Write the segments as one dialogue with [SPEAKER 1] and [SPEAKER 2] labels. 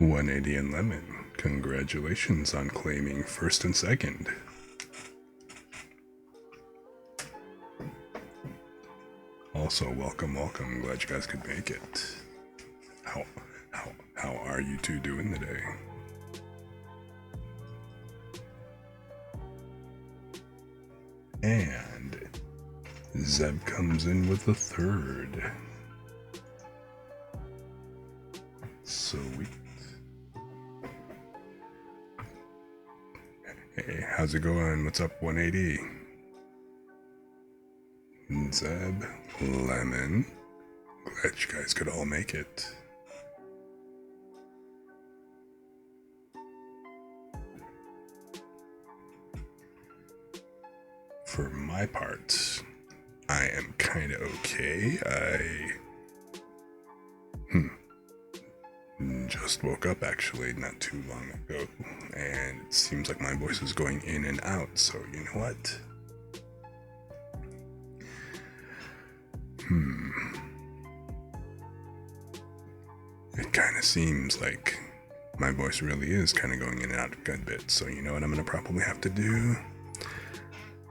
[SPEAKER 1] $180 and Lemon, congratulations on claiming first and second. Also, welcome. Glad you guys could make it. How are you two doing today? And Zeb comes in with the third. Sweet. Hey, how's it going? What's up, 180? Zeb, Lemon. Glad you guys could all make it. For my part, I am kinda okay. I just woke up actually not too long ago, and it seems like my voice is going in and out, so you know what? It kinda seems like my voice really is kinda going in and out a good bit, so you know what I'm gonna probably have to do?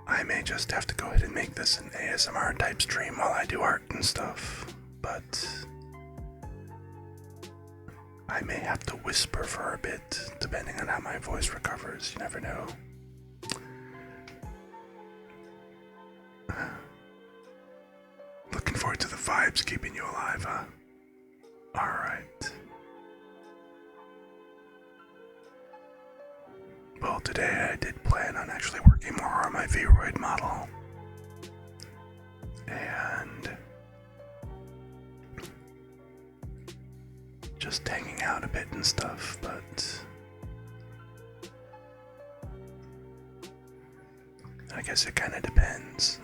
[SPEAKER 1] I may just have to go ahead and make this an ASMR type stream while I do art and stuff, but I may have to whisper for a bit, depending on how my voice recovers. You never know. Looking forward to the vibes keeping you alive, huh? Alright. Well, today I did plan on actually working more on my VRoid model. And just hanging out a bit and stuff, but I guess it kind of depends.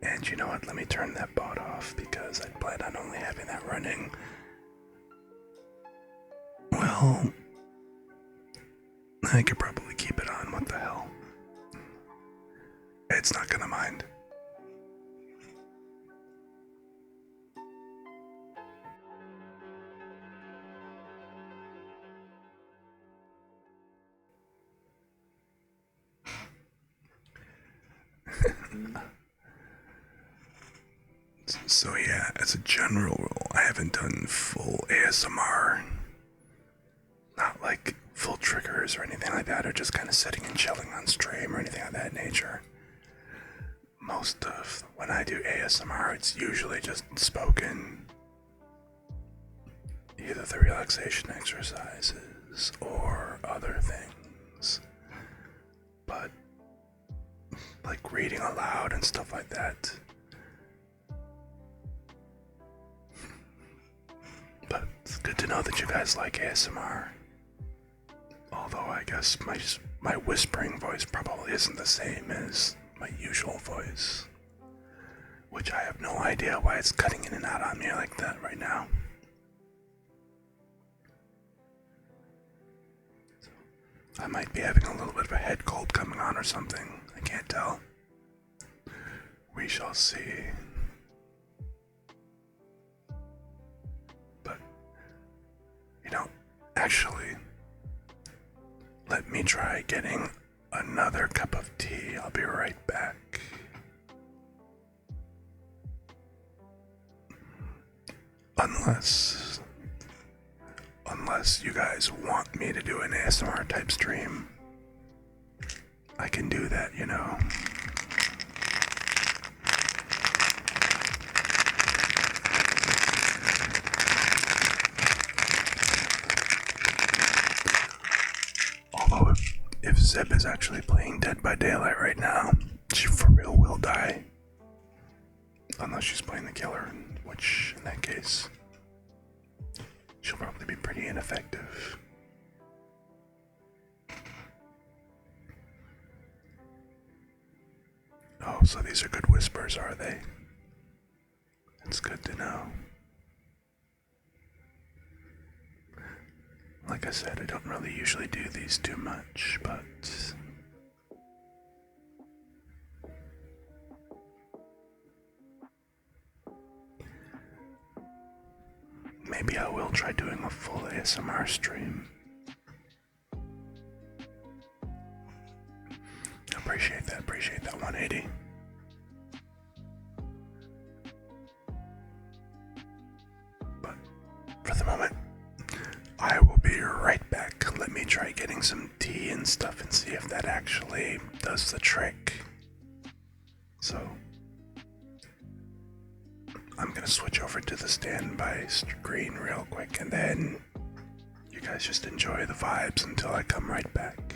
[SPEAKER 1] And you know what, let me turn that bot off because I plan on only having that running. Well, I could probably keep it on, what the hell. It's not gonna mind. So yeah, as a general rule, I haven't done full ASMR. Not like full triggers or anything like that, or just kind of sitting and chilling on stream or anything of that nature. Most of when I do ASMR, it's usually just spoken. Either the relaxation exercises or other things. But like reading aloud and stuff like that. But it's good to know that you guys like ASMR. Although I guess my whispering voice probably isn't the same as my usual voice. Which I have no idea why it's cutting in and out on me like that right now. So, I might be having a little bit of a head cold coming on or something. I can't tell. We shall see. But, you know, actually, let me try getting another cup of tea. I'll be right back. Unless you guys want me to do an ASMR type stream, I can do that, you know. Although if Zeb is actually playing Dead by Daylight right now, she for real will die. Unless she's playing the killer, which in that case, she'll probably be pretty ineffective. Oh, so these are good whispers, are they? That's good to know. Like I said, I don't really usually do these too much, but maybe I will try doing a full ASMR stream. Appreciate that 180. But for the moment, I will be right back. Let me try getting some tea and stuff and see if that actually does the trick. So, I'm gonna switch over to the standby screen real quick and then you guys just enjoy the vibes until I come right back.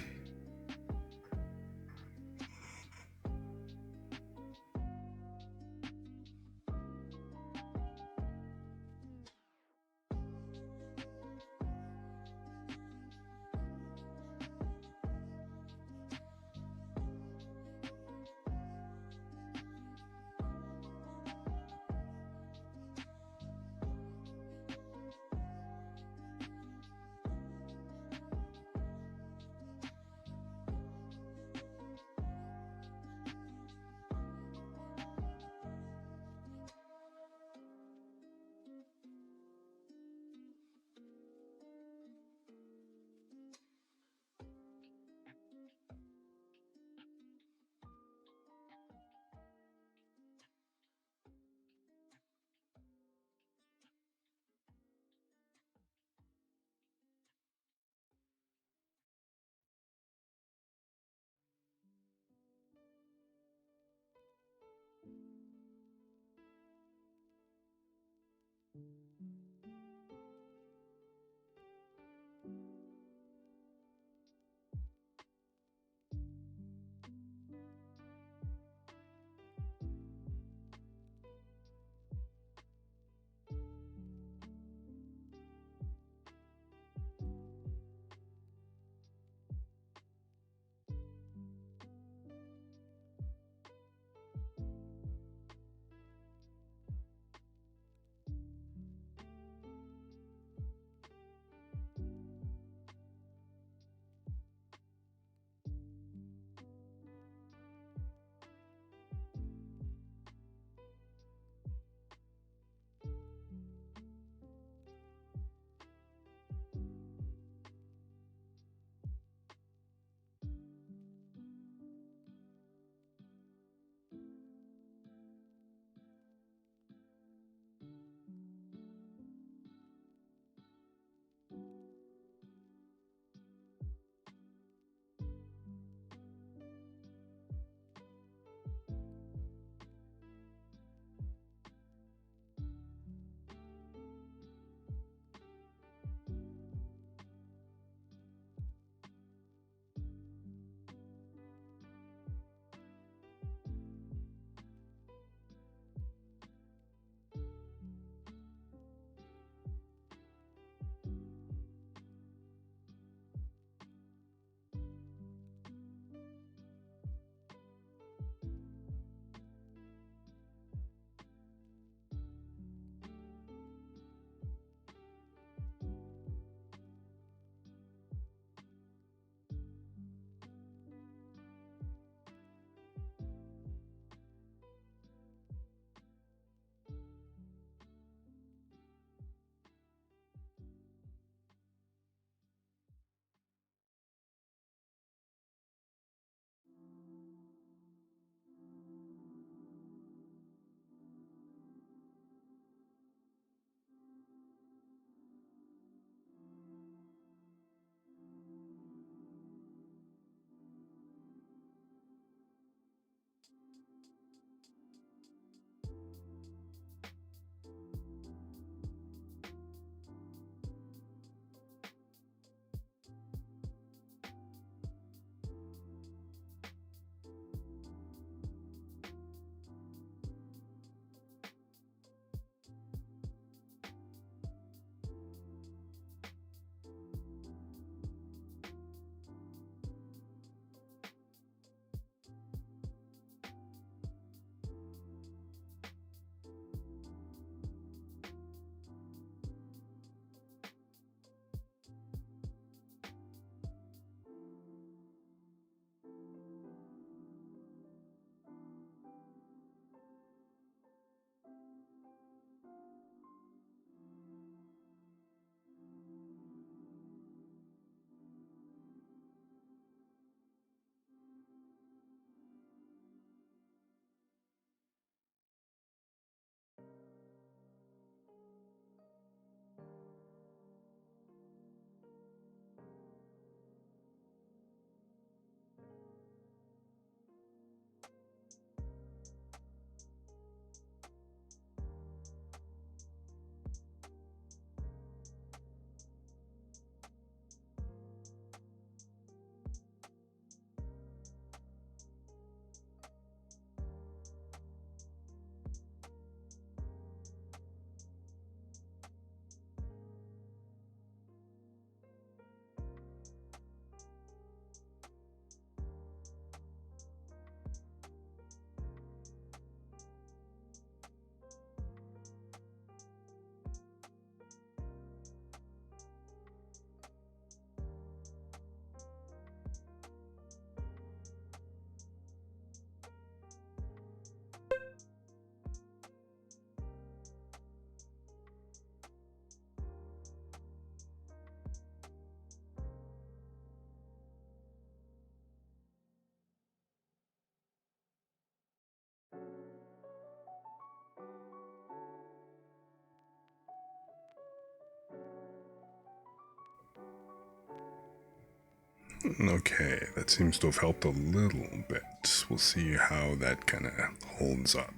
[SPEAKER 1] Okay, that seems to have helped a little bit. We'll see how that kind of holds up.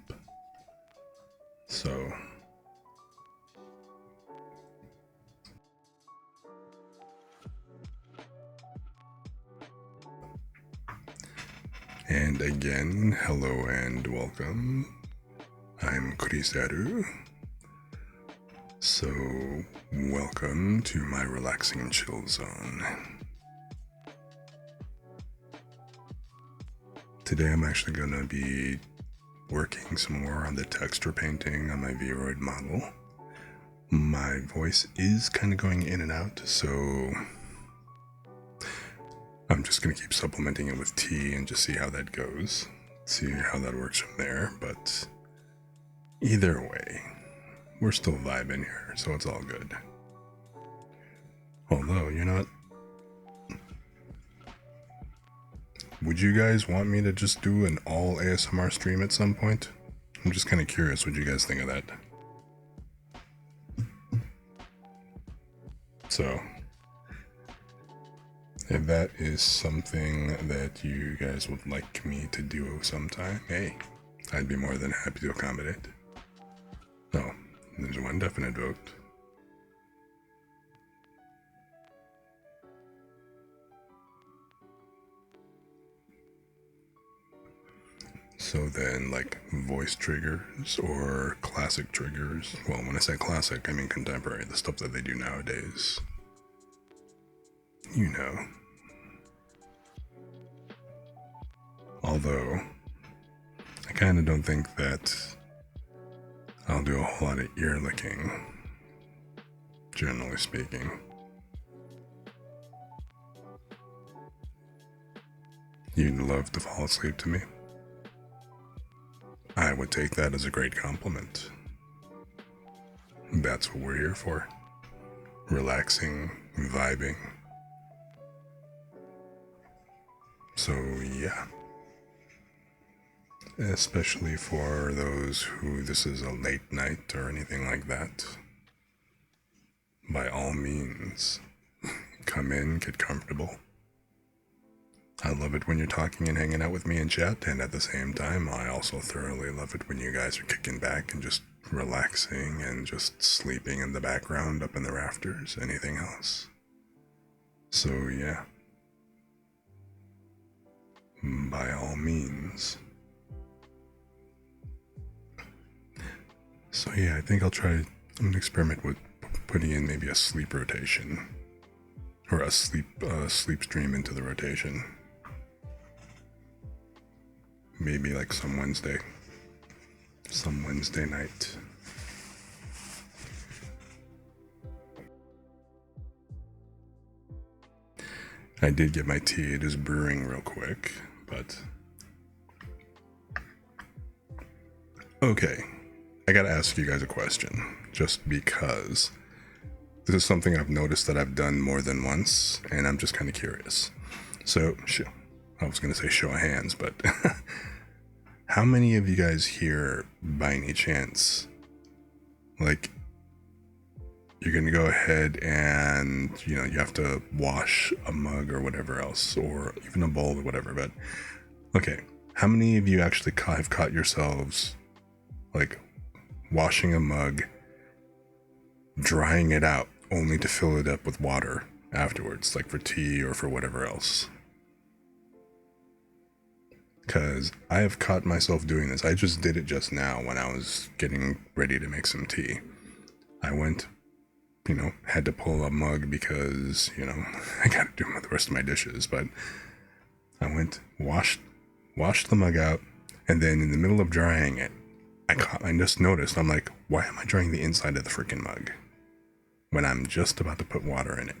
[SPEAKER 1] So, and again, hello and welcome. I'm Kurisaru. So, welcome to my relaxing and chill zone. Today I'm actually going to be working some more on the texture painting on my VRoid model. My voice is kind of going in and out, so I'm just going to keep supplementing it with tea and just see how that goes. See how that works from there, but either way, we're still vibing here, so it's all good. Although, you know what? Would you guys want me to just do an all ASMR stream at some point? I'm just kind of curious what you guys think of that. So, if that is something that you guys would like me to do sometime, hey, I'd be more than happy to accommodate. Oh, there's one definite vote. So then, like, voice triggers or classic triggers. Well, when I say classic, I mean contemporary, the stuff that they do nowadays. You know. Although, I kind of don't think that I'll do a whole lot of ear licking, generally speaking. You'd love to fall asleep to me? I would take that as a great compliment. That's what we're here for. Relaxing, vibing. So yeah. Especially for those who this is a late night or anything like that. By all means, come in, get comfortable. I love it when you're talking and hanging out with me in chat, and at the same time, I also thoroughly love it when you guys are kicking back and just relaxing and just sleeping in the background up in the rafters, anything else. So yeah, by all means. So yeah, I think I'm gonna experiment with putting in maybe a sleep rotation, or a sleep stream into the rotation. Maybe like some Wednesday night. I did get my tea, it is brewing real quick, but okay, I gotta ask you guys a question, just because this is something I've noticed that I've done more than once, and I'm just kind of curious. So, I was gonna say show of hands, but how many of you guys here, by any chance, like, you're gonna go ahead and, you have to wash a mug or whatever else, or even a bowl or whatever, but, okay, how many of you actually have caught yourselves, like, washing a mug, drying it out, only to fill it up with water afterwards, like for tea or for whatever else? Because I have caught myself doing this. I just did it just now when I was getting ready to make some tea. I went, had to pull a mug because, I gotta do the rest of my dishes, but I went, washed the mug out, and then in the middle of drying it, I just noticed, I'm like, why am I drying the inside of the freaking mug when I'm just about to put water in it?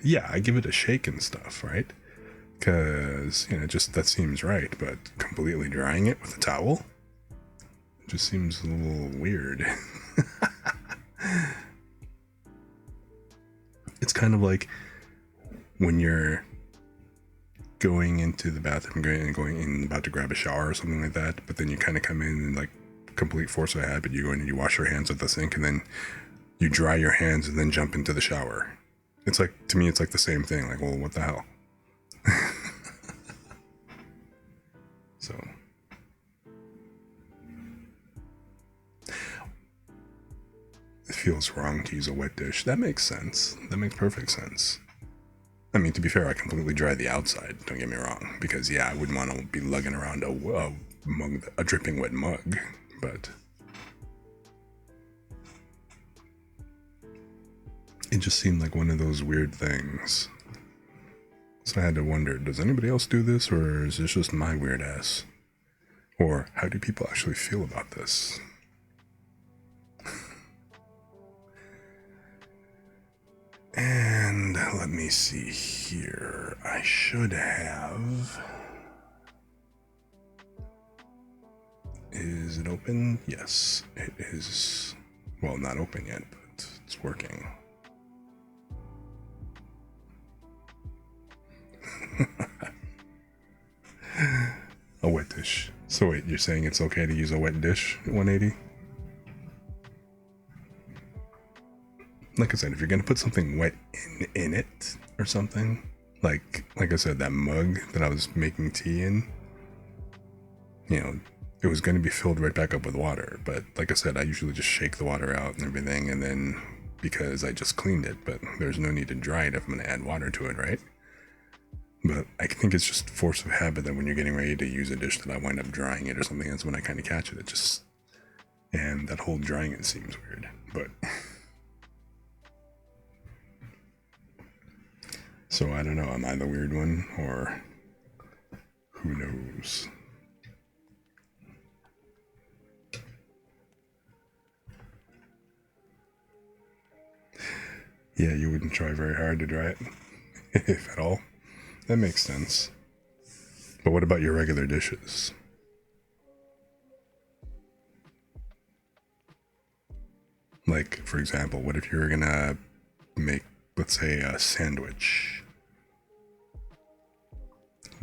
[SPEAKER 1] Yeah, I give it a shake and stuff, right? Because, just that seems right, but completely drying it with a towel just seems a little weird. It's kind of like when you're going into the bathroom, going in, about to grab a shower or something like that, but then you kind of come in and, like, complete force of habit, you go in and you wash your hands at the sink, and then you dry your hands and then jump into the shower. It's like, to me, it's like the same thing. Like, well, what the hell? So, it feels wrong to use a wet dish. That makes sense. That makes perfect sense. I mean, to be fair, I completely dry the outside, don't get me wrong, because yeah, I wouldn't want to be lugging around a dripping wet mug, but it just seemed like one of those weird things. So I had to wonder, does anybody else do this, or is this just my weird ass? Or how do people actually feel about this? And let me see here. I should have... Is it open? Yes, it is. Well, not open yet, but it's working. A wet dish. So wait, you're saying it's okay to use a wet dish at 180? Like I said, if you're gonna put something wet in it or something, like I said, that mug that I was making tea in, you know, it was gonna be filled right back up with water. But like I said, I usually just shake the water out and everything, and then because I just cleaned it, but there's no need to dry it if I'm gonna add water to it, right? But I think it's just force of habit that when you're getting ready to use a dish that I wind up drying it or something, that's when I kind of catch it. It just, and that whole drying it seems weird, but. So I don't know, am I the weird one, or who knows? Yeah, you wouldn't try very hard to dry it, if at all. That makes sense. But what about your regular dishes? Like, for example, what if you were gonna make, let's say, a sandwich?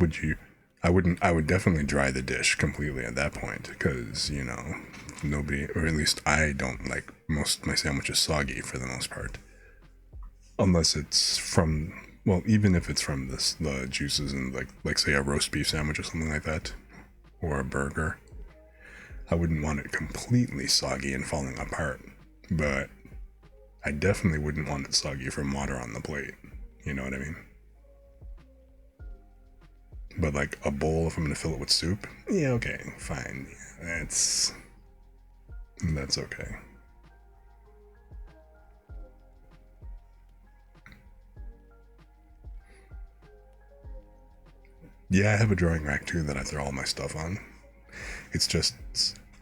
[SPEAKER 1] Would you... I would definitely dry the dish completely at that point, because, you know, nobody, or at least I don't like most of my sandwiches soggy for the most part. Unless it's from, well, even if it's from the juices in like say a roast beef sandwich or something like that, or a burger, I wouldn't want it completely soggy and falling apart. But I definitely wouldn't want it soggy from water on the plate. You know what I mean? But like a bowl, if I'm gonna fill it with soup, yeah, okay, fine. That's okay. Yeah, I have a drying rack too that I throw all my stuff on. It's just,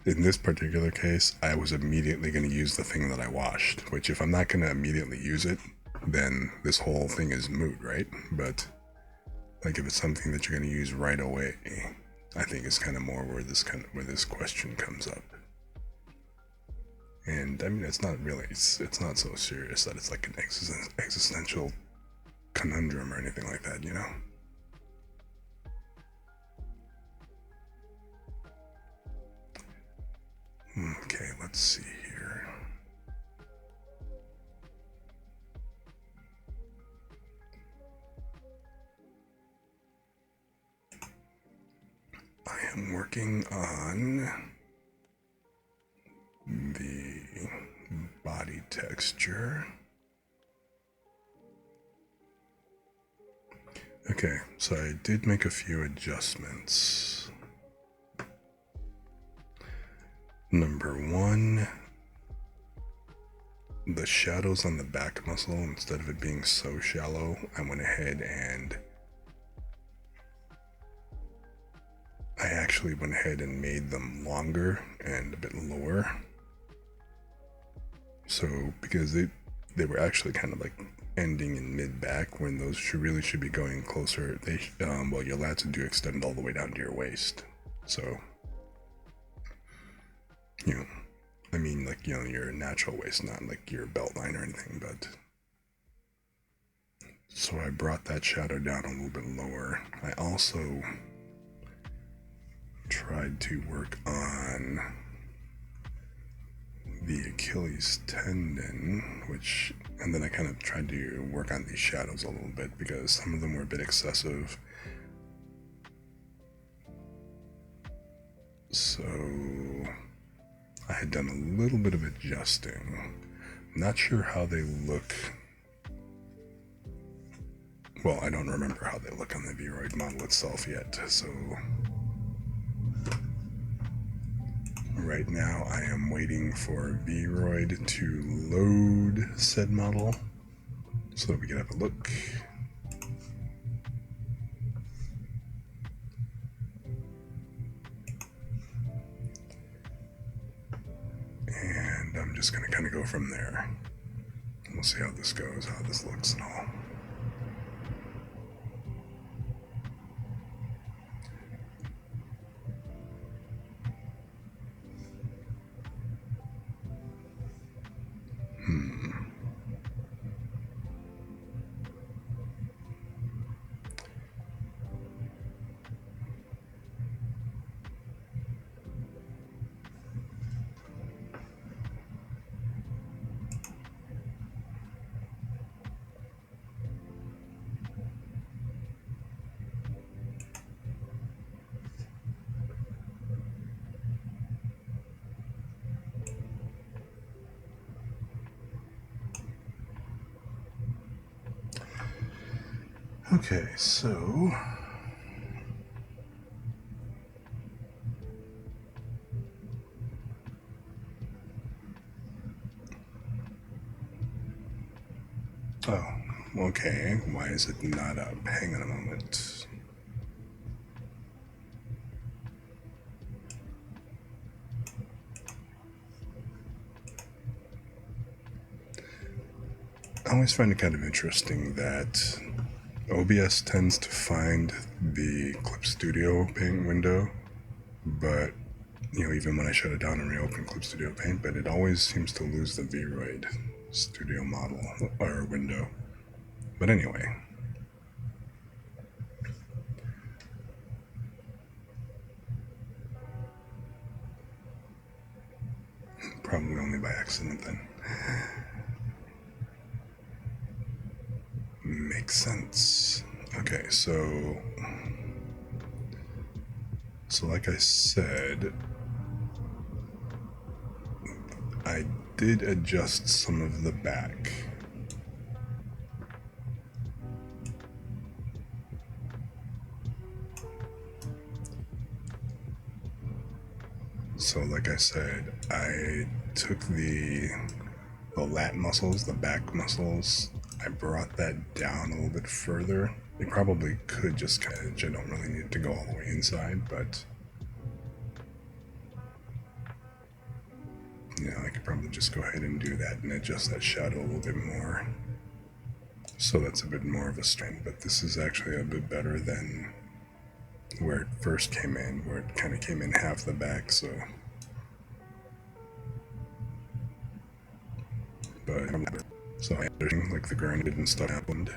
[SPEAKER 1] in this particular case, I was immediately going to use the thing that I washed, which if I'm not going to immediately use it, then this whole thing is moot, right? But like if it's something that you're going to use right away, I think is kind of more where this question comes up. And I mean, it's not really, it's not so serious that it's like an existential conundrum or anything like that, you know? Okay, let's see here. I am working on the body texture. Okay, so I did make a few adjustments. Number one, the shadows on the back muscle, instead of it being so shallow, I went ahead and I actually went ahead and made them longer and a bit lower. So, because they were actually kind of like ending in mid-back when those should be going closer. Well, your lats do extend all the way down to your waist. So, you know, I mean, like, you know, your natural waist, not like your belt line or anything, but. So I brought that shadow down a little bit lower. I also tried to work on the Achilles tendon, and then I kind of tried to work on these shadows a little bit because some of them were a bit excessive. So I had done a little bit of adjusting. Not sure how they look. Well, I don't remember how they look on the VRoid model itself yet, so right now I am waiting for VRoid to load said model so that we can have a look. And I'm just going to kind of go from there. We'll see how this goes, how this looks and all. Okay, so oh, okay, why is it not up? Hang on a moment. I always find it kind of interesting that OBS tends to find the Clip Studio Paint window, but even when I shut it down and reopen Clip Studio Paint, but it always seems to lose the VRoid Studio model or window. But anyway, probably only by accident then. Makes sense. Okay, so like I said, I did adjust some of the back. So like I said, I took the lat muscles, the back muscles, I brought that down a little bit further. It probably could just kind of, I don't really need to go all the way inside, but I could probably just go ahead and do that and adjust that shadow a little bit more. So that's a bit more of a strength, but this is actually a bit better than where it first came in, where it kind of came in half the back, so. But, so I understand, like the granite and stuff happened.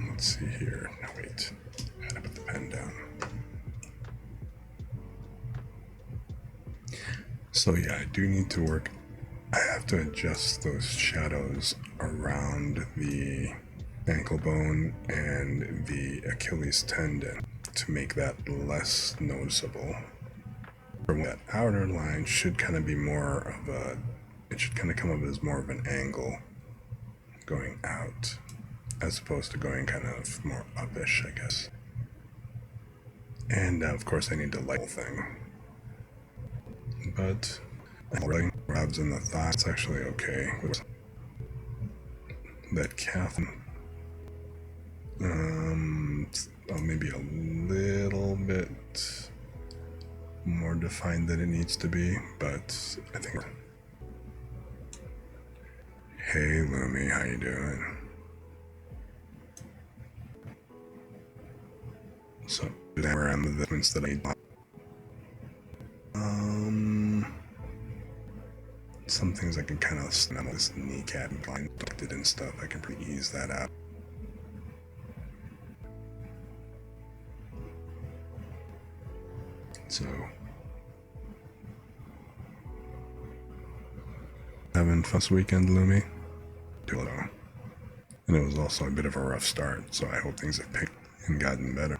[SPEAKER 1] Let's see here. No, wait. I had to put the pen down. So yeah, I do need to work. I have to adjust those shadows around the ankle bone and the Achilles tendon to make that less noticeable. That outer line should kind of be more of a, it should kind of come up as more of an angle going out, as opposed to going kind of more upish, I guess. And of course I need to light the whole thing. But right, abs in the thigh, it's actually okay. That calf, maybe a little bit more defined than it needs to be, but I think. Hey Lumi, how you doing? So we're on the movements that I some things I can kind of snap this kneecap and find it and stuff. I can pretty ease that out. having fun this weekend, Lumi? And it was also a bit of a rough start, so I hope things have picked and gotten better.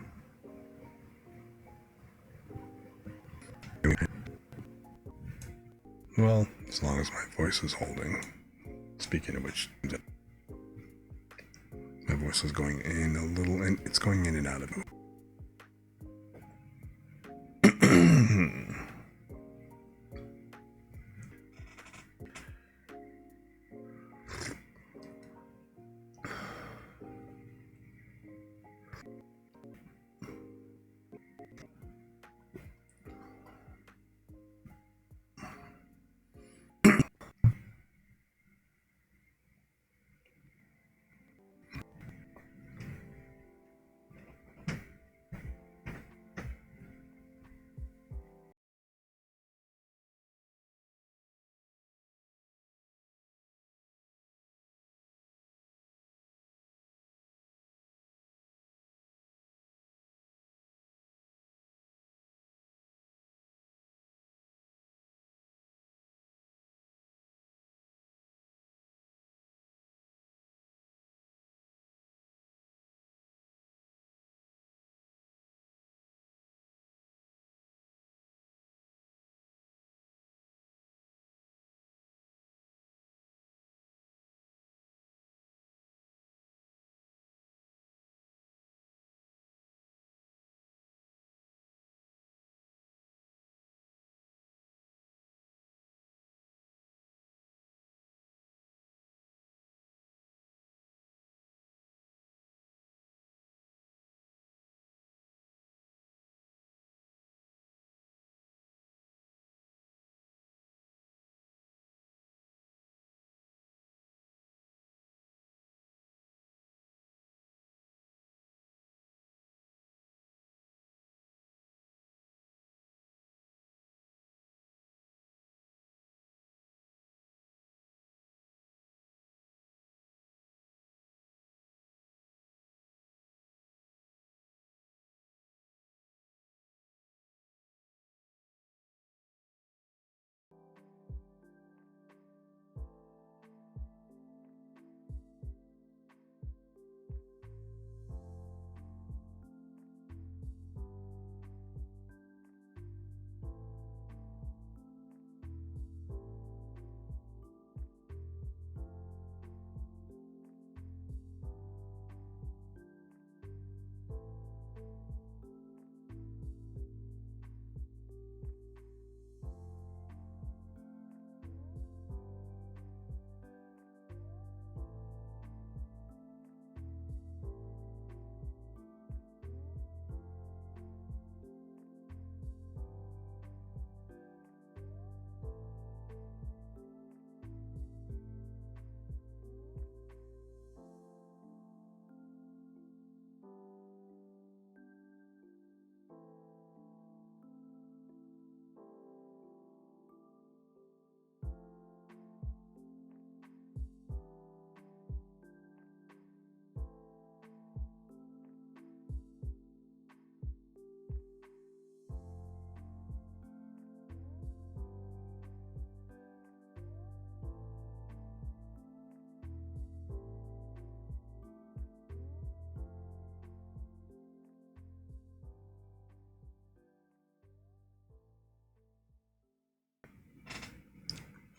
[SPEAKER 1] Well, as long as my voice is holding. Speaking of which, my voice is going in a little, and it's going in and out of it.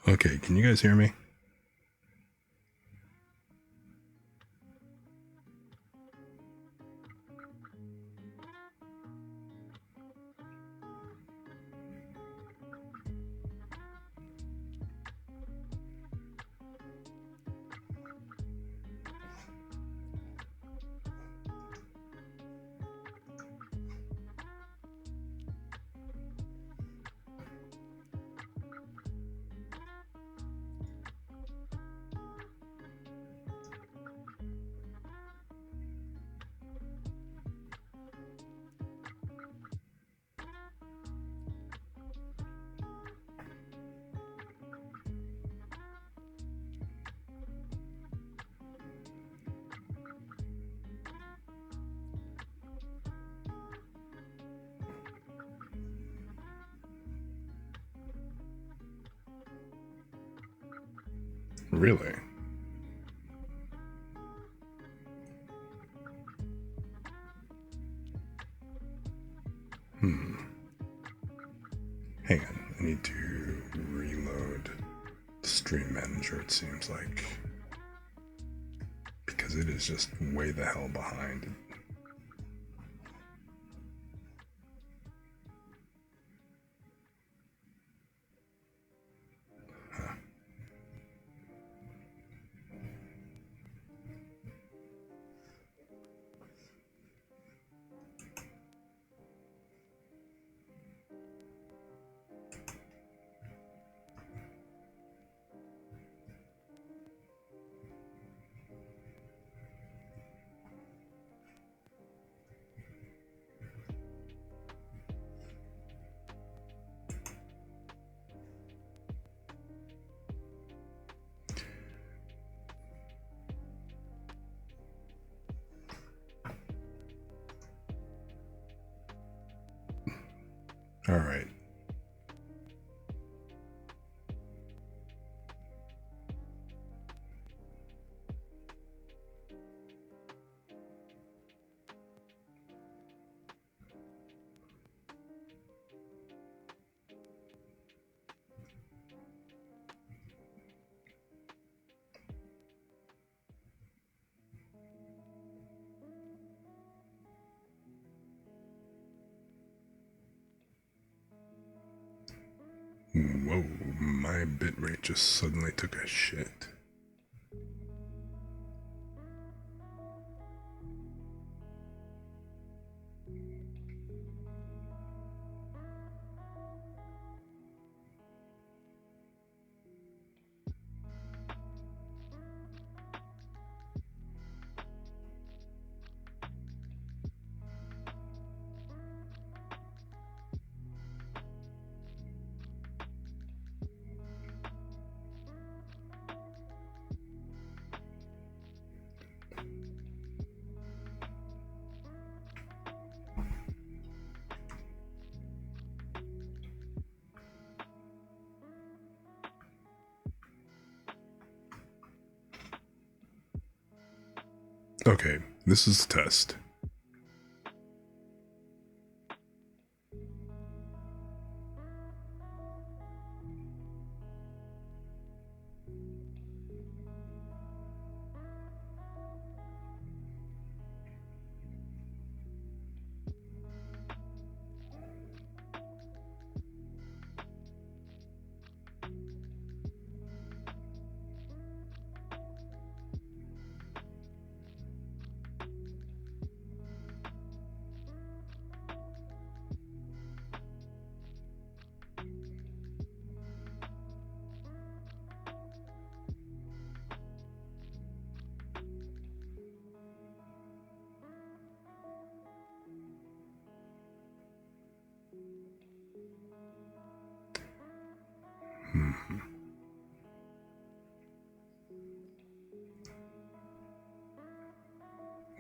[SPEAKER 1] Okay, can you guys hear me? Really? Hang on, I need to reload the stream manager, it seems like. Because it is just way the hell behind. Huh. All right. Whoa, my bitrate just suddenly took a shit. Okay, this is the test.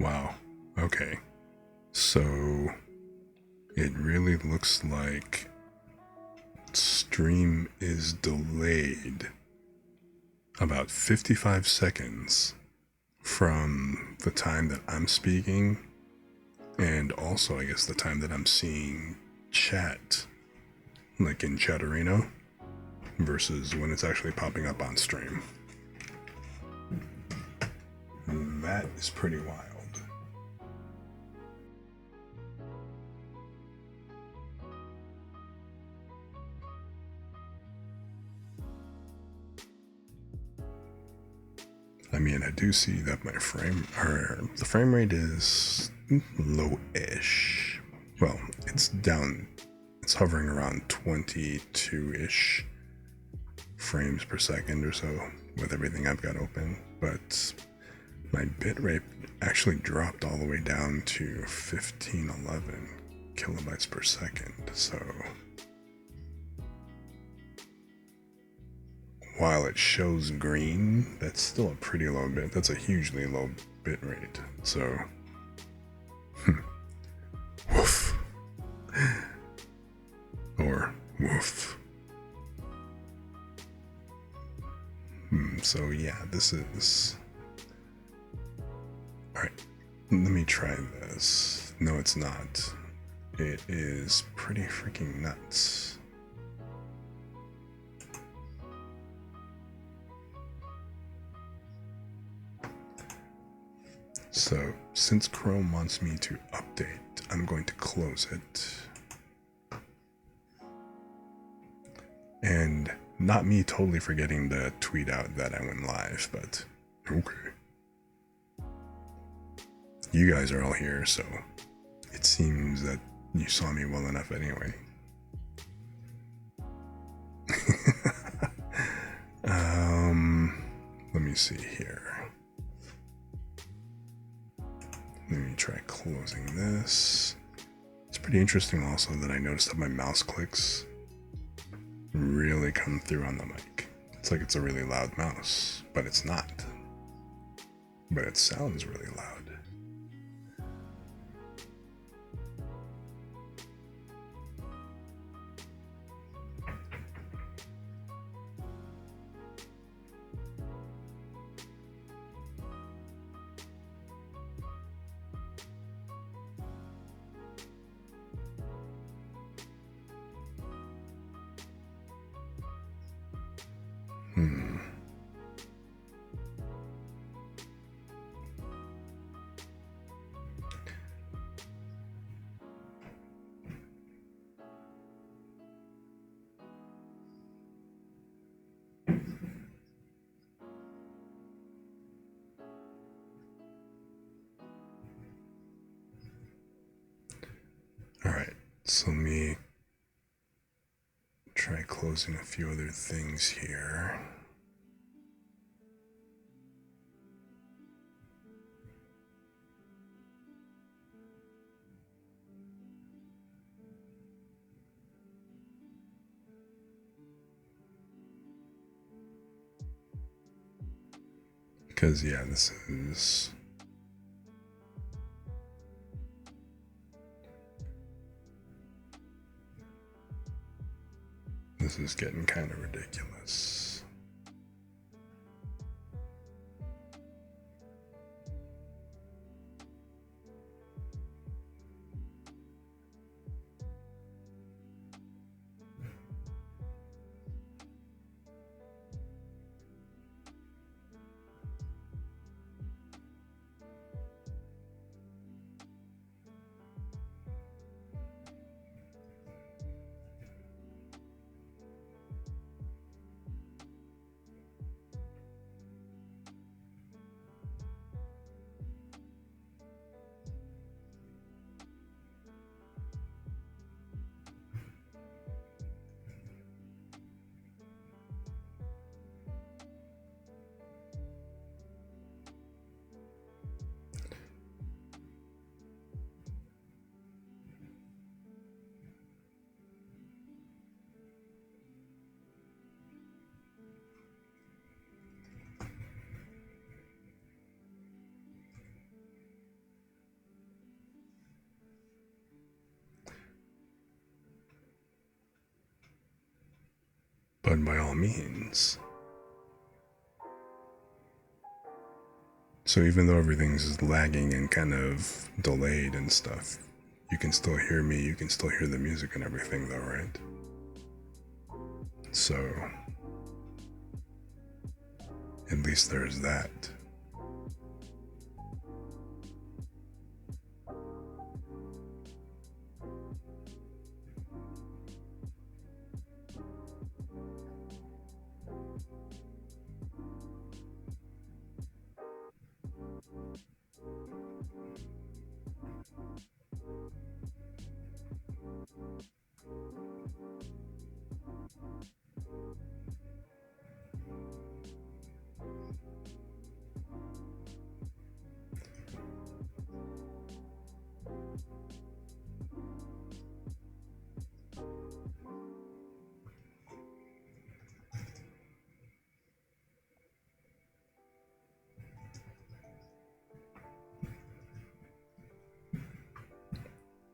[SPEAKER 1] Wow. Okay. So it really looks like stream is delayed about 55 seconds from the time that I'm speaking, and also I guess the time that I'm seeing chat, like in Chatterino, versus when it's actually popping up on stream. That is pretty wild. I mean, I do see that the frame rate is low-ish. Well, it's down, it's hovering around 22-ish frames per second or so with everything I've got open, but my bitrate actually dropped all the way down to 1511 kilobytes per second, so while it shows green, that's still a pretty low bit. That's a hugely low bit rate. So, woof. Or woof. So yeah, this is... Alright, let me try this. No, it's not. It is pretty freaking nuts. So, since Chrome wants me to update, I'm going to close it. And not me totally forgetting to tweet out that I went live, but okay. You guys are all here, so it seems that you saw me well enough anyway. Let me see here. Let me try closing this. It's pretty interesting also that I noticed that my mouse clicks really come through on the mic. It's like it's a really loud mouse, but it's not. But it sounds really loud. Alright, so let me try closing a few other things here. Because, yeah, this is getting kind of ridiculous. But by all means. So even though everything's lagging and kind of delayed and stuff, you can still hear me, you can still hear the music and everything though, right? So, at least there's that.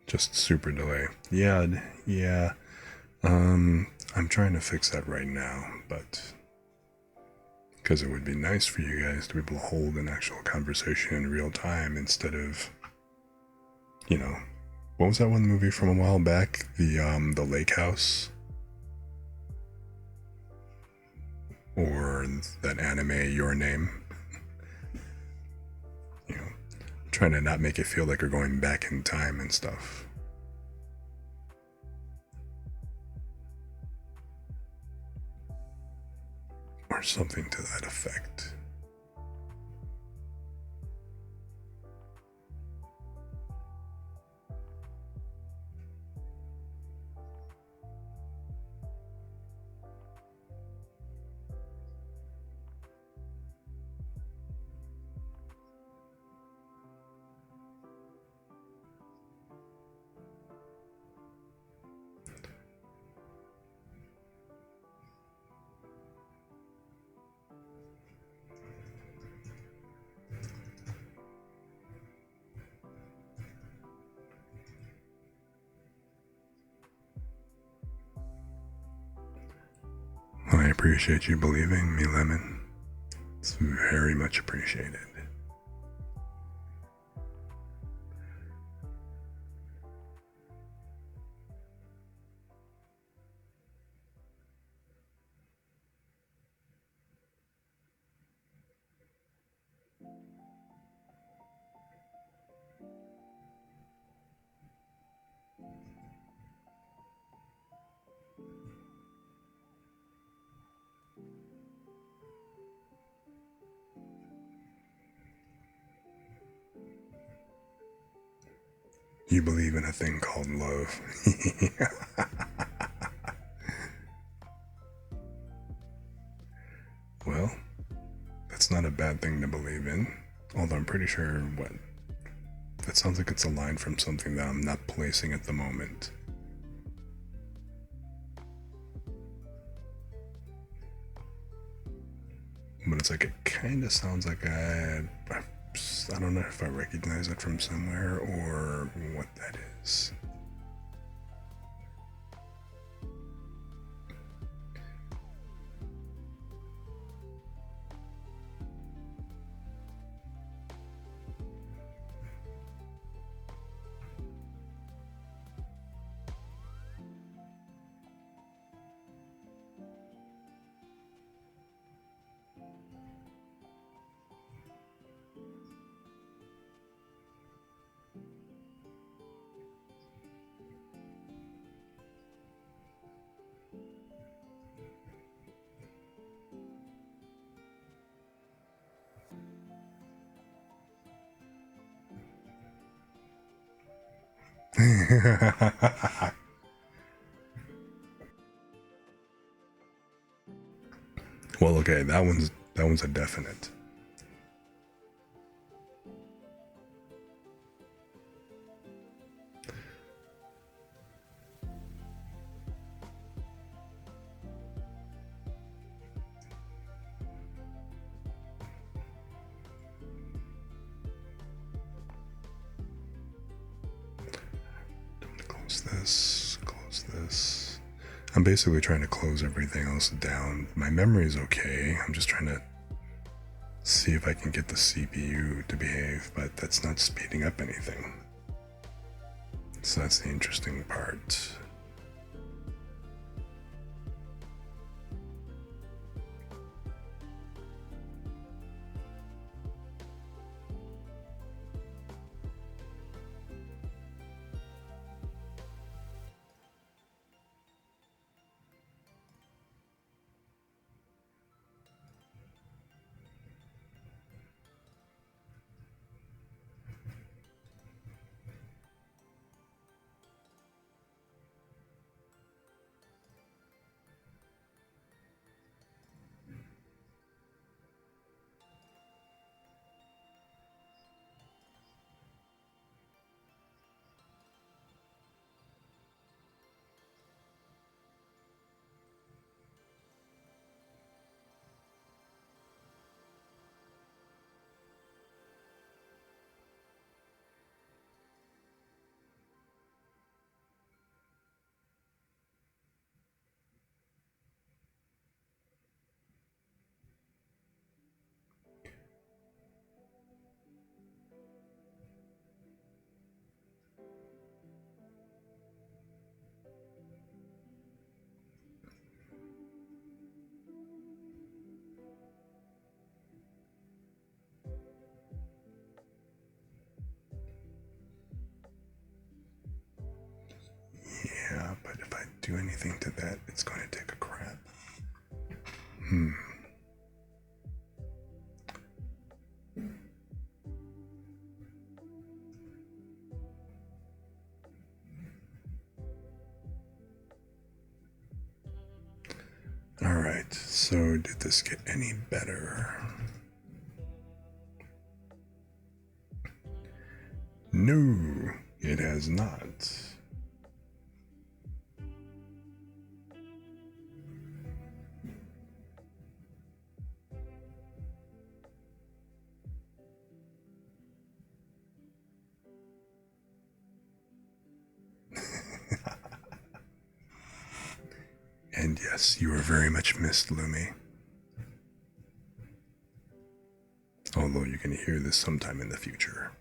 [SPEAKER 1] Just super delay. Yeah. I'm trying to fix that right now, but Because it would be nice for you guys to be able to hold an actual conversation in real time instead of, you know, what was that one movie from a while back? The Lake House? Or that anime, Your Name? You know, trying to not make it feel like you're going back in time and stuff. Or something to that effect. I appreciate you believing me, Lemon. It's very much appreciated. You believe in a thing called love. Well, that's not a bad thing to believe in. Although I'm pretty sure that sounds like it's a line from something that I'm not placing at the moment. But it's like it kind of sounds like I don't know if I recognize it from somewhere or what that is. Well, okay, that one's a definite. Close this. I'm basically trying to close everything else down. My memory is okay. I'm just trying to see if I can get the CPU to behave, but that's not speeding up anything. So that's the interesting part. anything to that, it's going to take a crap. Alright, so did this get any better? No, it has not. And yes, you are very much missed, Lumi. Although you're going to hear this sometime in the future.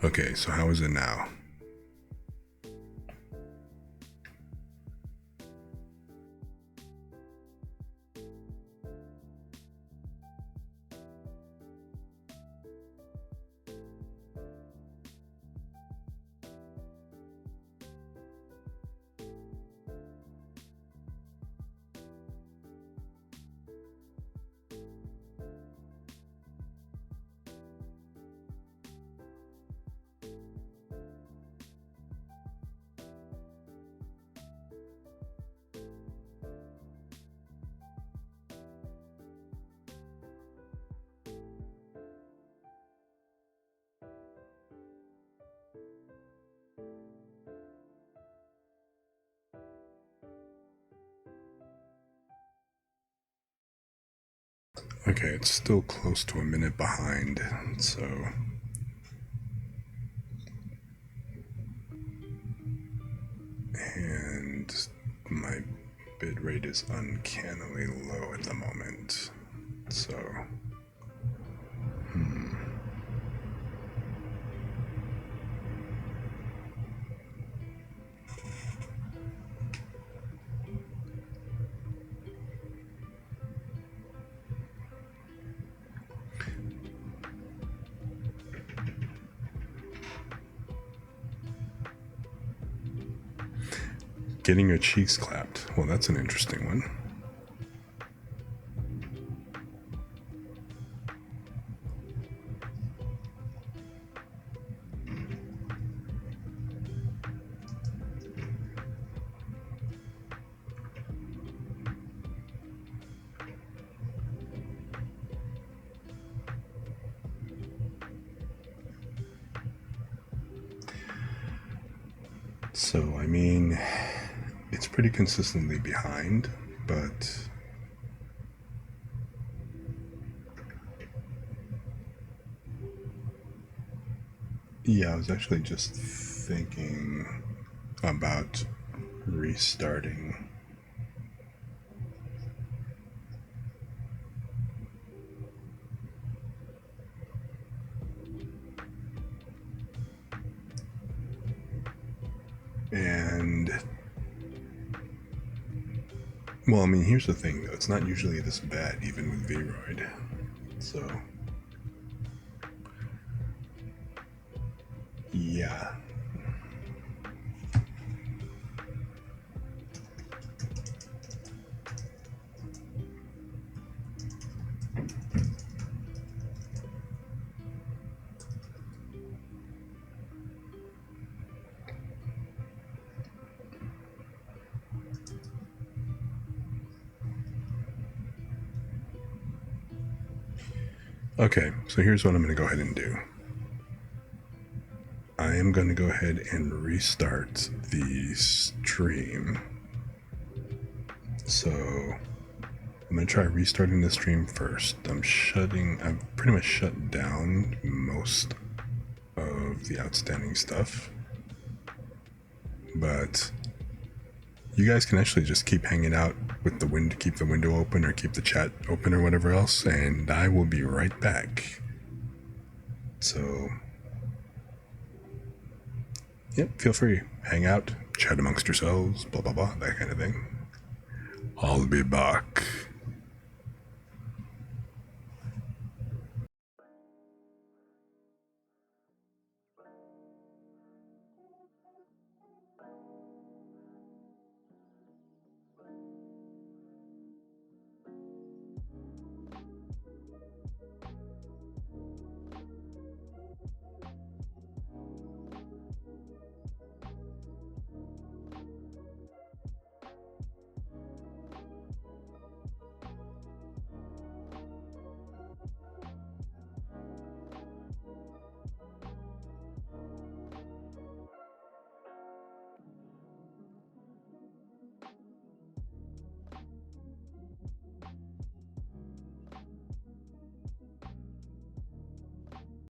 [SPEAKER 1] Okay, so how is it now? Okay, it's still close to a minute behind, so... And my bitrate is uncannily low at the moment, so... Getting your cheeks clapped. Well, that's an interesting one. So, I mean, it's pretty consistently behind, but yeah, I was actually just thinking about restarting. And well, I mean, here's the thing though, it's not usually this bad even with VRoid. So yeah. Okay, so here's what I'm going to go ahead and do. I am going to go ahead and restart the stream. So I'm going to try restarting the stream first. I've pretty much shut down most of the outstanding stuff. But you guys can actually just keep hanging out with the window, keep the window open or keep the chat open or whatever else, and I will be right back. So, yep, feel free. Hang out, chat amongst yourselves, blah, blah, blah, that kind of thing. I'll be back.